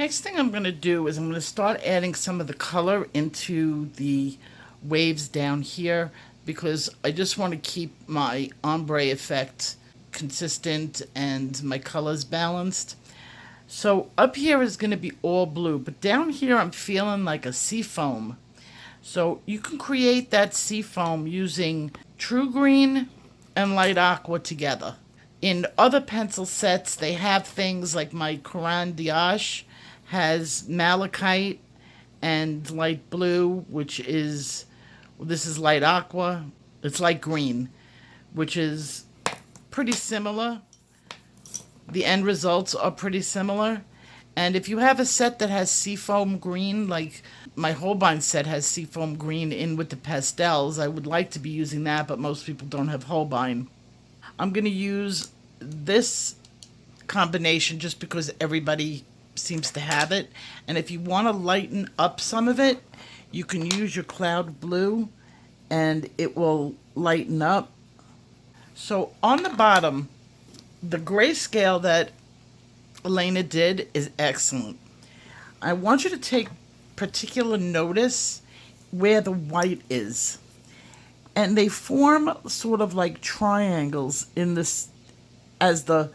next thing I'm going to do is I'm going to start adding some of the color into the waves down here because I just want to keep my ombre effect consistent and my colors balanced. So up here is going to be all blue, but down here I'm feeling like a sea foam. So you can create that sea foam using true green and light aqua together. In other pencil sets, they have things like my Coran d'Ache has malachite and light blue, which is, this is light aqua. It's light green, which is pretty similar. The end results are pretty similar. And if you have a set that has seafoam green, like my Holbein set has seafoam green in with the pastels, I would like to be using that, but most people don't have Holbein. I'm going to use this combination just because everybody seems to have it. And if you want to lighten up some of it, you can use your cloud blue and it will lighten up. So on the bottom, the grayscale that Elena did is excellent. I want you to take particular notice where the white is. And they form sort of like triangles in this as the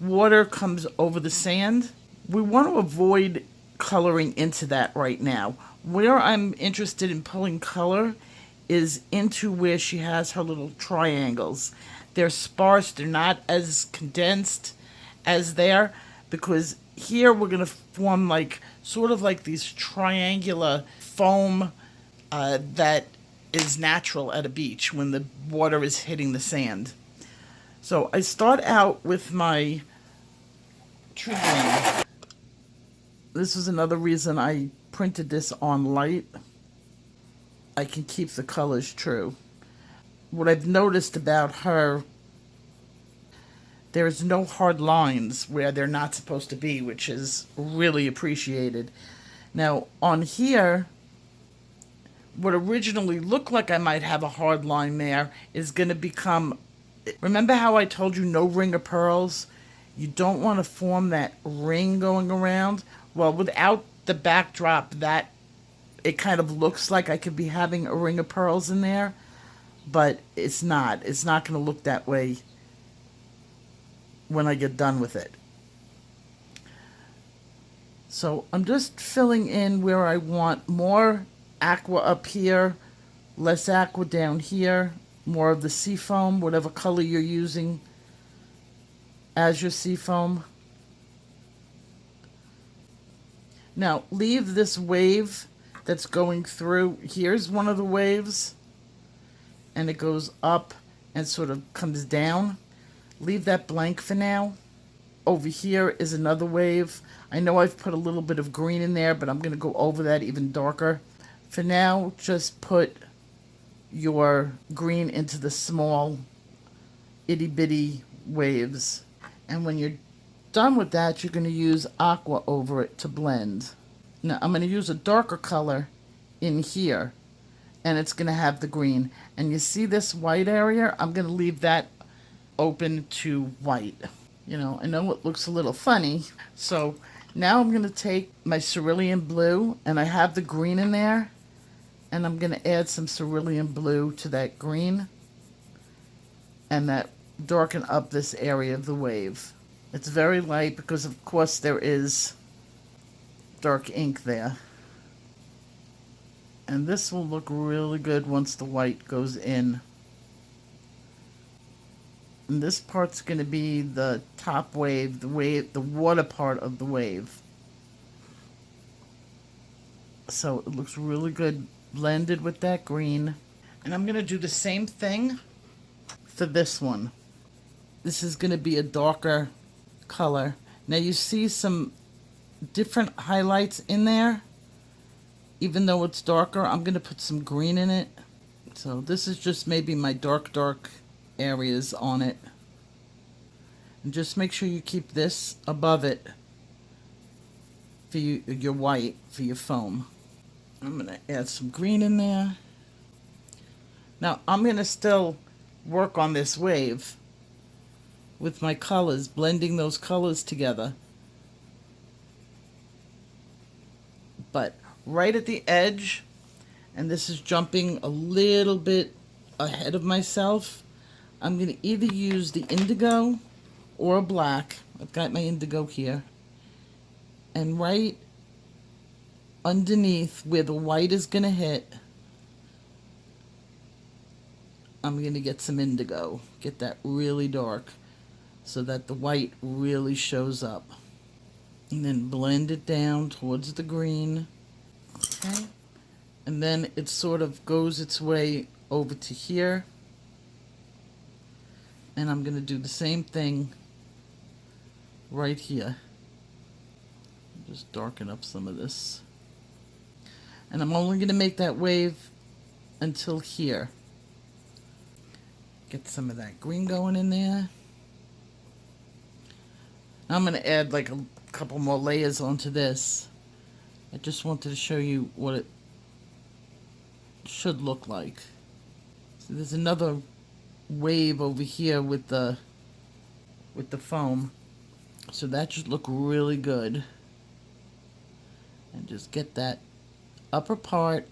water comes over the sand. We want to avoid coloring into that right now. Where I'm interested in pulling color is into where she has her little triangles. They're sparse, they're not as condensed as there, because here we're going to form like sort of like these triangular foam that is natural at a beach when the water is hitting the sand. So I start out with my true green. This is another reason I printed this on light. I can keep the colors true. What I've noticed about her, there's no hard lines where they're not supposed to be, which is really appreciated. Now, on here, what originally looked like I might have a hard line there is going to become, remember how I told you no ring of pearls? You don't want to form that ring going around. Well, without the backdrop, that it kind of looks like I could be having a ring of pearls in there, but it's not. It's not going to look that way when I get done with it. So I'm just filling in where I want more aqua up here, less aqua down here, more of the seafoam, whatever color you're using as your seafoam. Now leave this wave that's going through. Here's one of the waves, and it goes up and sort of comes down. Leave that blank for now. Over here is another wave. I know I've put a little bit of green in there, but I'm going to go over that even darker. For now, just put your green into the small itty-bitty waves. And when you're done with that, you're going to use aqua over it to blend. Now, I'm going to use a darker color in here, and it's going to have the green. And you see this white area? I'm going to leave that open to white. You know it looks a little funny. So now I'm going to take my cerulean blue, and I have the green in there, and I'm going to add some cerulean blue to that green, and that darken up this area of the wave. It's very light because of course there is dark ink there. And this will look really good once the white goes in. And this part's going to be the top wave, the water part of the wave. So it looks really good blended with that green. And I'm going to do the same thing for this one. This is going to be a darker color. Now you see some different highlights in there. Even though it's darker, I'm going to put some green in it. So this is just maybe my dark areas on it. And just make sure you keep this above it for your white, for your foam. I'm going to add some green in there. Now I'm going to still work on this wave with my colors, blending those colors together. But right at the edge, and this is jumping a little bit ahead of myself, I'm going to either use the indigo or black. I've got my indigo here. And right underneath where the white is going to hit, I'm going to get some indigo. Get that really dark so that the white really shows up. And then blend it down towards the green. Okay. And then it sort of goes its way over to here. And I'm going to do the same thing right here. Just darken up some of this. And I'm only going to make that wave until here. Get some of that green going in there. I'm going to add like a couple more layers onto this. I just wanted to show you what it should look like. So there's another wave over here with the foam. So that should look really good. And just get that upper part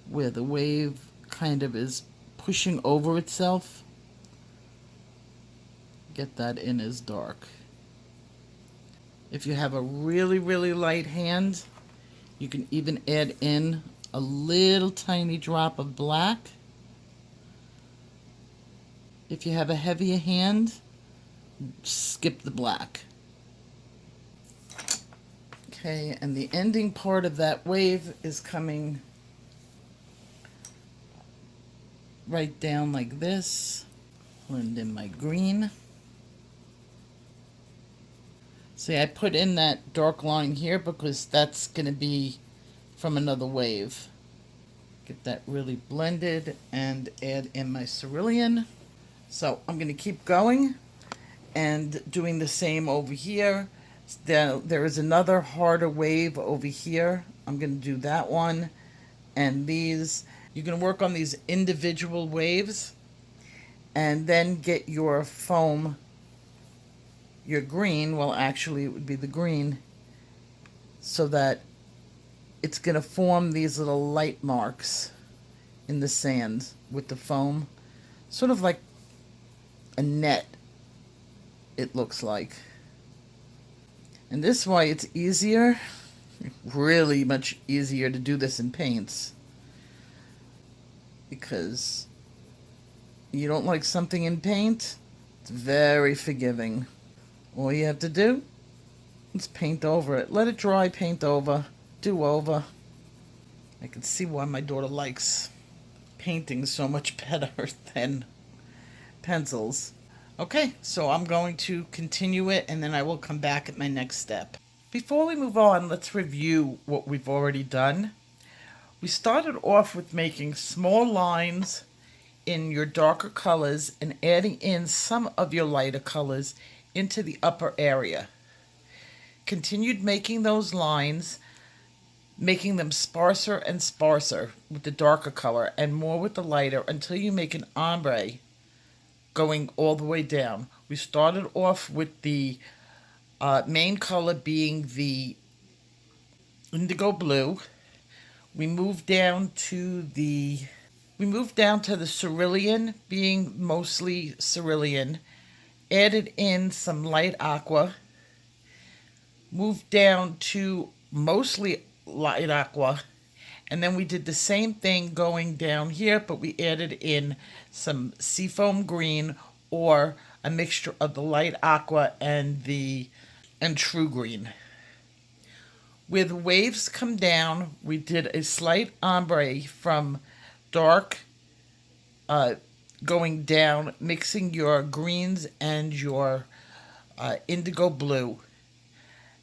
where the wave kind of is pushing over itself. Get that in as dark. If you have a really, really light hand, you can even add in a little tiny drop of black. If you have a heavier hand, skip the black. Okay, and the ending part of that wave is coming right down like this. Blend in my green. See, I put in that dark line here because that's going to be from another wave. Get that really blended and add in my cerulean. So I'm going to keep going and doing the same over here. There is another harder wave over here. I'm going to do that one. And these, you're going to work on these individual waves and then get your foam, your green, well actually it would be the green, so that it's going to form these little light marks in the sand with the foam. Sort of like a net, it looks like. And this way it's easier, really much easier to do this in paints. Because you don't like something in paint, it's very forgiving. All you have to do is paint over it. Let it dry, paint over, do over. I can see why my daughter likes painting so much better than pencils. Okay, so I'm going to continue it and then I will come back at my next step. Before we move on, let's review what we've already done. We started off with making small lines in your darker colors and adding in some of your lighter colors into the upper area. Continued making those lines, making them sparser and sparser with the darker color and more with the lighter until you make an ombre going all the way down. We started off with the main color being the indigo blue. We moved down to the cerulean, being mostly cerulean. Added in some light aqua. Moved down to mostly light aqua. And then we did the same thing going down here, but we added in some seafoam green or a mixture of the light aqua and true green. Where the waves come down, we did a slight ombre from dark going down, mixing your greens and your indigo blue.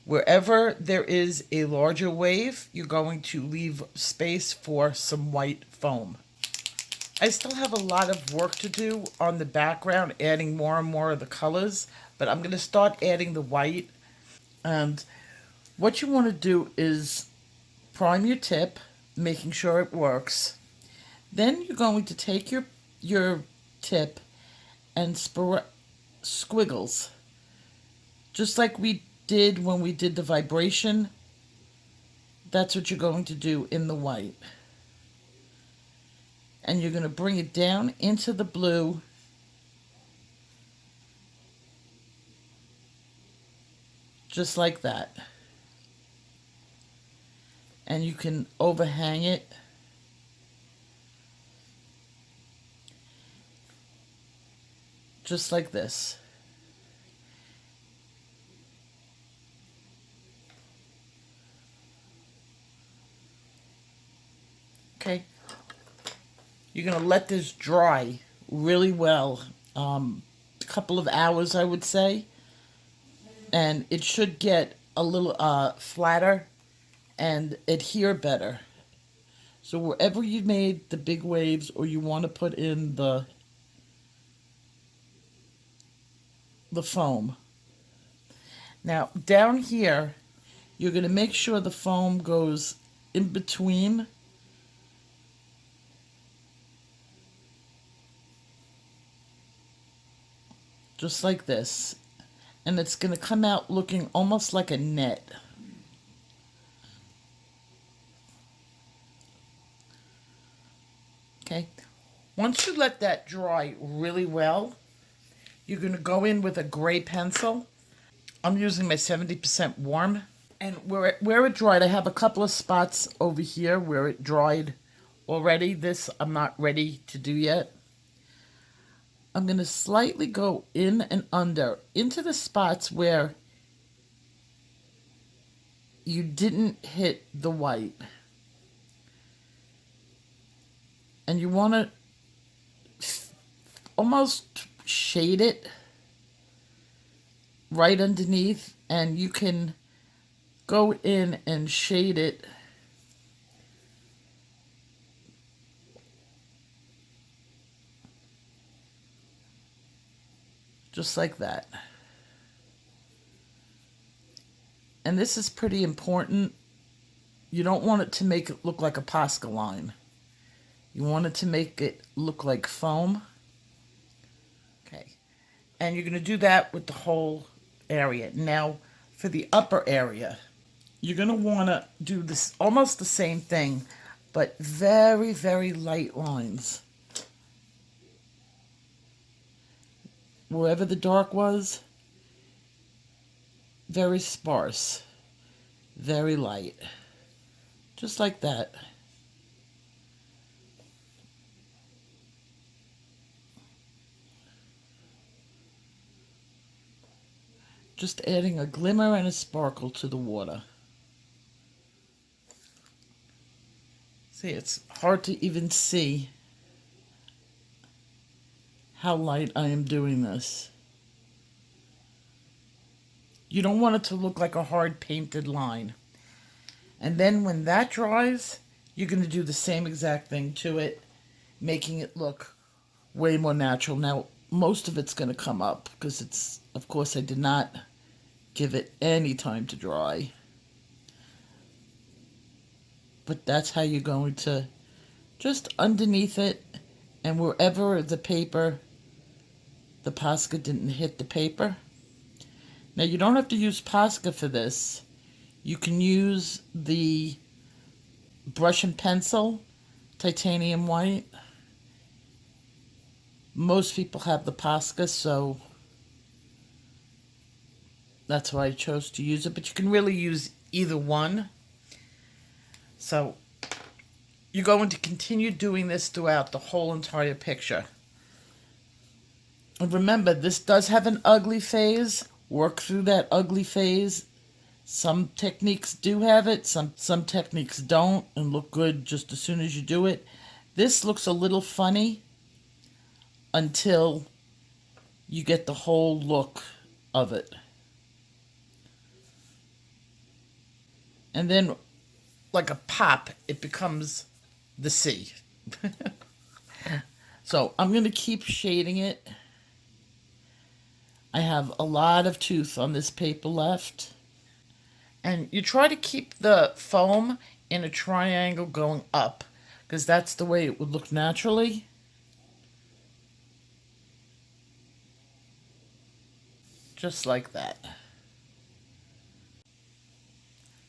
Wherever there is a larger wave, you're going to leave space for some white foam. I still have a lot of work to do on the background, adding more and more of the colors, but I'm going to start adding the white. And what you want to do is prime your tip, making sure it works. Then you're going to take your tip and squiggles, just like we did when we did the vibration That's what you're going to do in the white. And you're going to bring it down into the blue. Just like that. And you can overhang it. Just like this. Okay. You're going to let this dry really well. A couple of hours, I would say. And it should get a little flatter and adhere better. So wherever you made the big waves or you want to put in the foam. Now down here, you're going to make sure the foam goes in between just like this. And it's going to come out looking almost like a net. Okay. Once you let that dry really well, you're going to go in with a gray pencil. I'm using my 70% warm. And where it dried, I have a couple of spots over here where it dried already. This I'm not ready to do yet. I'm going to slightly go in and under into the spots where you didn't hit the white. And you want to almost shade it right underneath, and you can go in and shade it just like that. And this is pretty important. You don't want it to make it look like a Posca line. You want it to make it look like foam. Okay. And you're going to do that with the whole area. Now, for the upper area, you're going to want to do this almost the same thing, but very, very light lines. Wherever the dark was, very sparse, very light. Just like that. Just adding a glimmer and a sparkle to the water. See, it's hard to even see how light I am doing this. You don't want it to look like a hard painted line. And then when that dries, you're going to do the same exact thing to it, making it look way more natural. Now, most of it's going to come up because it's, of course, I did not give it any time to dry. But that's how you're going to just underneath it, and wherever the paper, the Posca didn't hit the paper. Now, you don't have to use Posca for this. You can use the brush and pencil, titanium white. Most people have the Posca, so that's why I chose to use it. But you can really use either one. So you're going to continue doing this throughout the whole entire picture. And remember, this does have an ugly phase. Work through that ugly phase. Some techniques do have it, some techniques don't, and look good just as soon as you do it. This looks a little funny until you get the whole look of it. And then, like a pop, it becomes the sea. So I'm going to keep shading it. I have a lot of tooth on this paper left. And you try to keep the foam in a triangle going up, because that's the way it would look naturally. Just like that.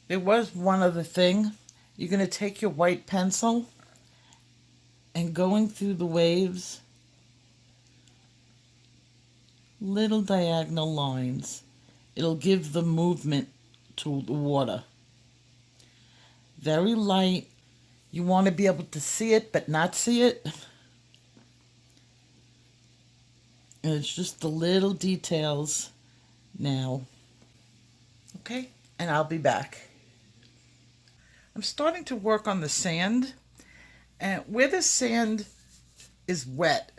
There was one other thing. You're going to take your white pencil and going through the waves, little diagonal lines. It'll give the movement to the water. Very light. You want to be able to see it but not see it. And it's just the little details now. Okay, and I'll be back. I'm starting to work on the sand, and where the sand is wet,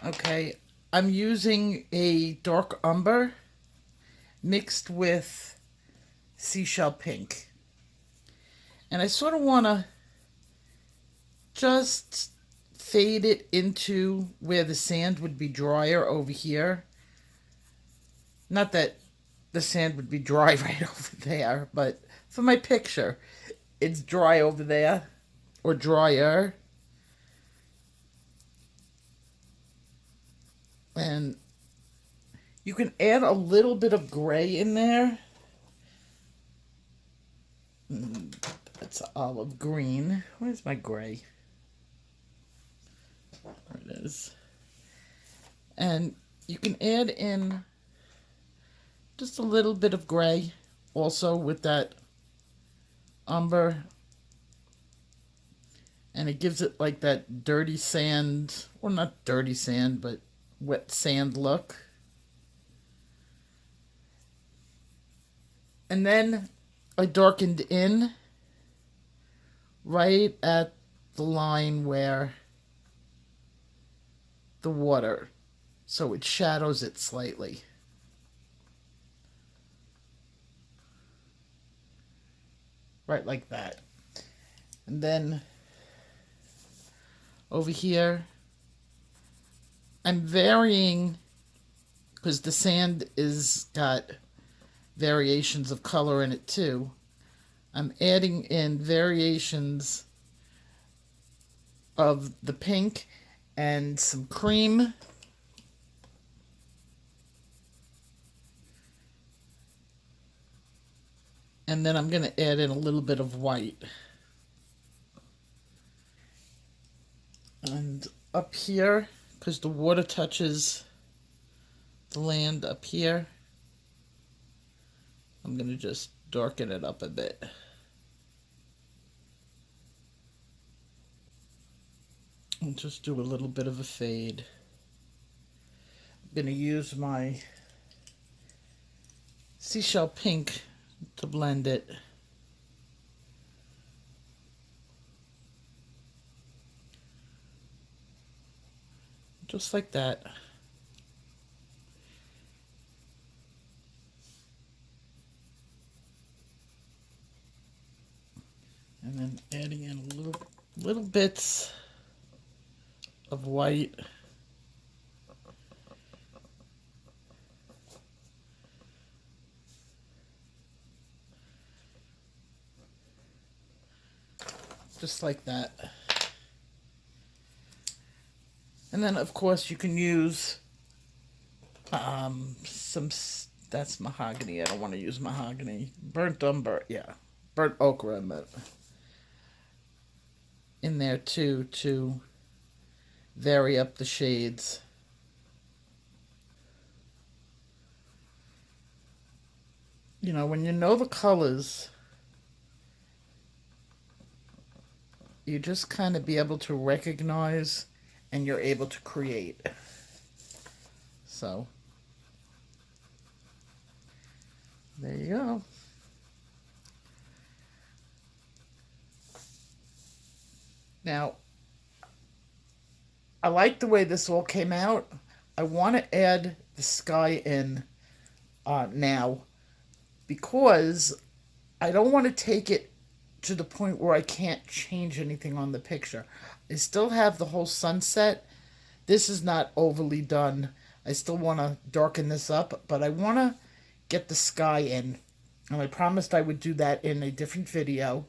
okay, I'm using a dark umber mixed with seashell pink. And I sort of want to just fade it into where the sand would be drier over here. Not that the sand would be dry right over there, but for my picture, it's dry over there, or drier. And you can add a little bit of gray in there. That's olive green. Where's my gray? There it is. And you can add in just a little bit of gray also with that umber. And it gives it like that dirty sand, well, not dirty sand, but wet sand look. And then I darkened in right at the line where the water, so it shadows it slightly. Right like that. And then over here, I'm varying, because the sand is got variations of color in it too. I'm adding in variations of the pink and some cream. And then I'm going to add in a little bit of white. And up here, because the water touches the land up here, I'm going to just darken it up a bit. And just do a little bit of a fade. I'm going to use my seashell pink to blend it. Just like that. And then adding in little bits of white. Just like that. And then of course you can use that's mahogany. I don't want to use mahogany. Burnt umber, yeah. Burnt ochre, but in there too, to vary up the shades. You know, when you know the colors, you just kind of be able to recognize, and you're able to create. So there you go. Now, I like the way this all came out. I want to add the sky in now, because I don't want to take it to the point where I can't change anything on the picture. I still have the whole sunset. This is not overly done. I still want to darken this up, but I want to get the sky in. And I promised I would do that in a different video.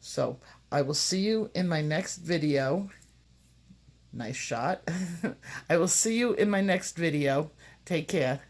So I will see you in my next video. Nice shot. I will see you in my next video. Take care.